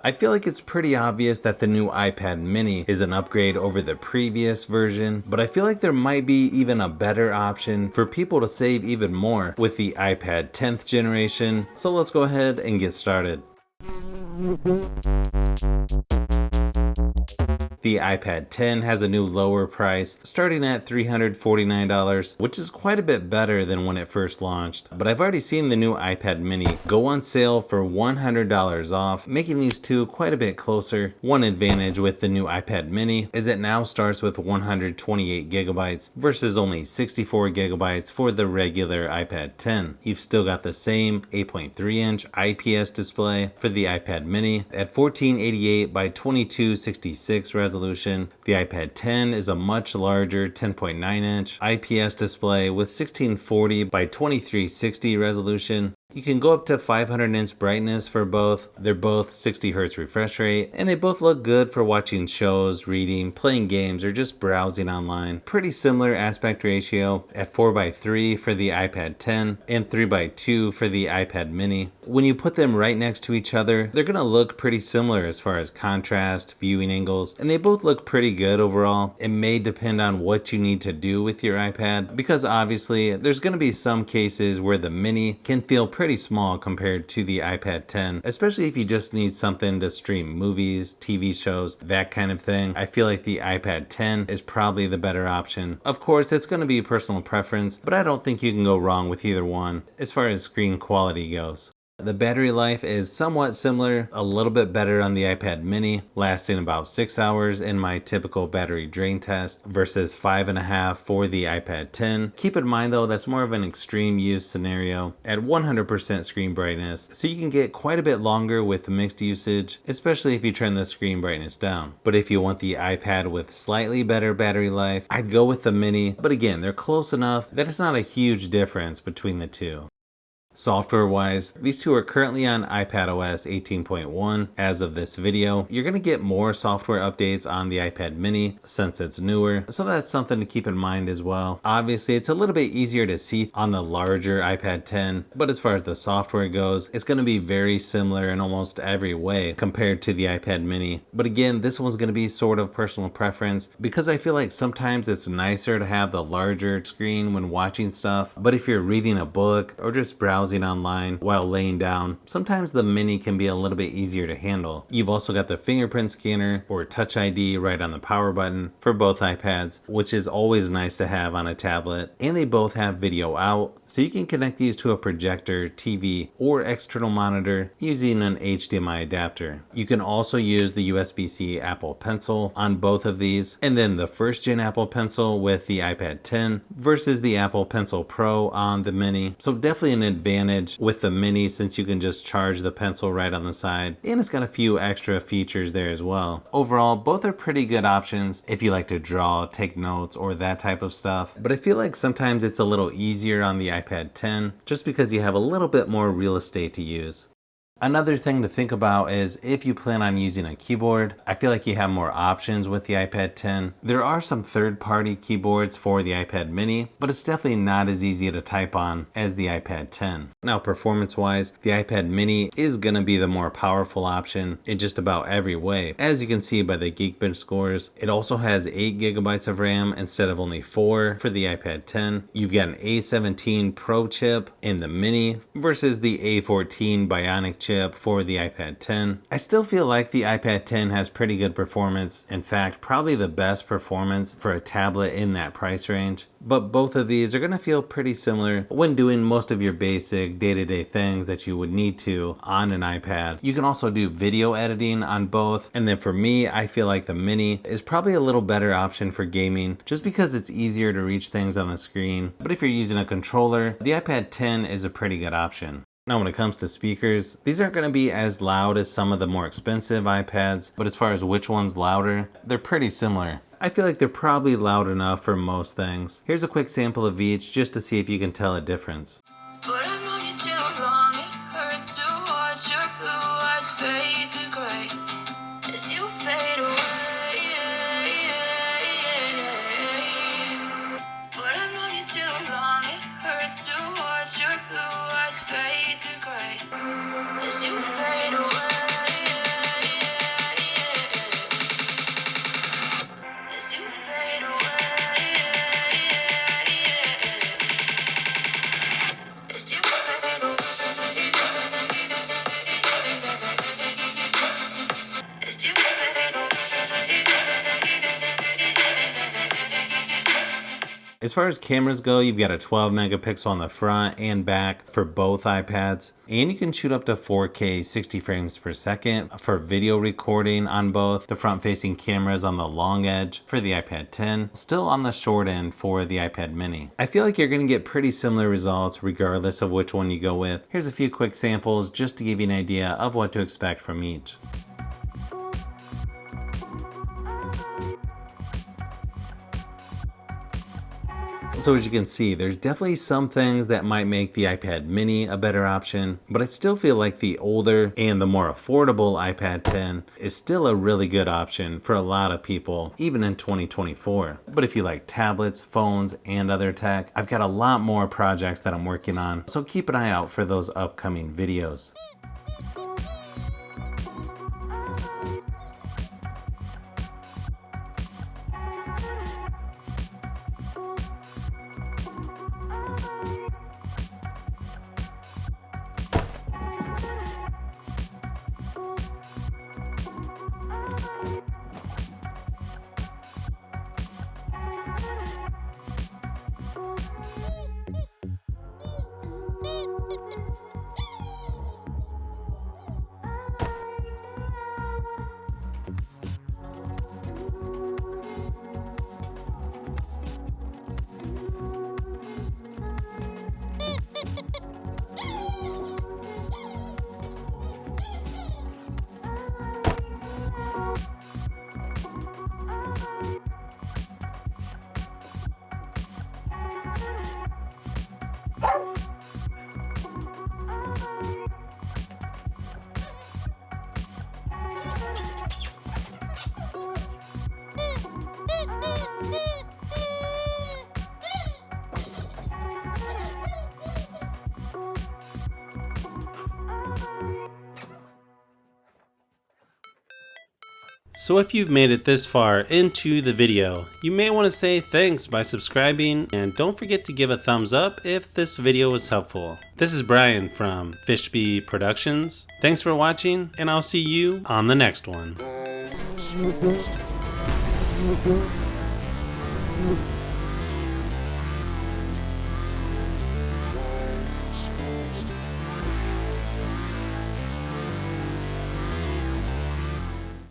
I feel like it's pretty obvious that the new iPad mini is an upgrade over the previous version, but I feel like there might be even a better option for people to save even more with the iPad 10th generation. So let's go ahead and get started. The iPad 10 has a new lower price starting at $349, which is quite a bit better than when it first launched. But I've already seen the new iPad mini go on sale for $100 off, making these two quite a bit closer. One advantage with the new iPad mini is it now starts with 128 gigabytes versus only 64 gigabytes for the regular iPad 10. You've still got the same 8.3-inch IPS display for the iPad mini at 1488 by 2266 resolution. The iPad 10 is a much larger 10.9-inch IPS display with 1640 by 2360 resolution. You can go up to 500 nits brightness for both. They're both 60 Hz refresh rate, and they both look good for watching shows, reading, playing games, or just browsing online. Pretty similar aspect ratio at 4:3 for the iPad 10 and 3:2 for the iPad mini. When you put them right next to each other, they're gonna look pretty similar as far as contrast, viewing angles, and they both look pretty good overall. It may depend on what you need to do with your iPad, because obviously there's gonna be some cases where the mini can feel pretty small compared to the iPad 10, especially if you just need something to stream movies, TV shows, that kind of thing. I feel like the iPad 10 is probably the better option. Of course, it's going to be personal preference, but I don't think you can go wrong with either one as far as screen quality goes. The battery life is somewhat similar, a little bit better on the iPad mini, lasting about 6 hours in my typical battery drain test versus 5.5 for the iPad 10. Keep in mind though, that's more of an extreme use scenario at 100% screen brightness, so you can get quite a bit longer with mixed usage, especially if you turn the screen brightness down. But if you want the iPad with slightly better battery life, I'd go with the mini, but again, they're close enough that it's not a huge difference between the two. Software-wise, these two are currently on iPadOS 18.1 as of this video. You're going to get more software updates on the iPad mini since it's newer, so that's something to keep in mind as well. Obviously, it's a little bit easier to see on the larger iPad 10, but as far as the software goes, it's going to be very similar in almost every way compared to the iPad mini. But again, this one's going to be sort of personal preference because I feel like sometimes it's nicer to have the larger screen when watching stuff, but if you're reading a book or just browsing online while laying down, sometimes the mini can be a little bit easier to handle. You've also got the fingerprint scanner or Touch ID right on the power button for both iPads, which is always nice to have on a tablet. And they both have video out, so you can connect these to a projector, TV, or external monitor using an HDMI adapter. You can also use the USB-C Apple Pencil on both of these, and then the first gen Apple Pencil with the iPad 10 versus the Apple Pencil Pro on the mini. So definitely an advantage with the mini since you can just charge the pencil right on the side, and it's got a few extra features there as well. Overall, both are pretty good options if you like to draw, take notes, or that type of stuff, but I feel like sometimes it's a little easier on the iPad 10 just because you have a little bit more real estate to use. Another thing to think about is if you plan on using a keyboard, I feel like you have more options with the iPad 10. There are some third-party keyboards for the iPad mini, but it's definitely not as easy to type on as the iPad 10. Now, performance-wise, the iPad mini is going to be the more powerful option in just about every way. As you can see by the Geekbench scores, it also has 8 gigabytes of RAM instead of only 4 for the iPad 10. You've got an A17 Pro chip in the mini versus the A14 Bionic chip for the iPad 10. I still feel like the iPad 10 has pretty good performance. In fact, probably the best performance for a tablet in that price range. But both of these are going to feel pretty similar when doing most of your basic day-to-day things that you would need to on an iPad. You can also do video editing on both. And then for me, I feel like the mini is probably a little better option for gaming just because it's easier to reach things on the screen. But if you're using a controller, the iPad 10 is a pretty good option. Now, when it comes to speakers, these aren't going to be as loud as some of the more expensive iPads, but as far as which one's louder, they're pretty similar. I feel like they're probably loud enough for most things. Here's a quick sample of each just to see if you can tell a difference. But I've known you too long, it hurts to watch your blue eyes fade to gray as you fade away. But I've known you too long, it hurts to watch your blue eyes fade to gray as you fade away. As far as cameras go, you've got a 12 megapixel on the front and back for both iPads. And you can shoot up to 4K 60 frames per second for video recording on both. The front-facing cameras on the long edge for the iPad 10, still on the short end for the iPad mini. I feel like you're going to get pretty similar results regardless of which one you go with. Here's a few quick samples just to give you an idea of what to expect from each. So as you can see, there's definitely some things that might make the iPad mini a better option, but I still feel like the older and the more affordable iPad 10 is still a really good option for a lot of people, even in 2024. But if you like tablets, phones, and other tech, I've got a lot more projects that I'm working on, so keep an eye out for those upcoming videos. So if you've made it this far into the video, you may want to say thanks by subscribing, and don't forget to give a thumbs up if this video was helpful. This is Brian from Fishbee Productions. Thanks for watching, and I'll see you on the next one.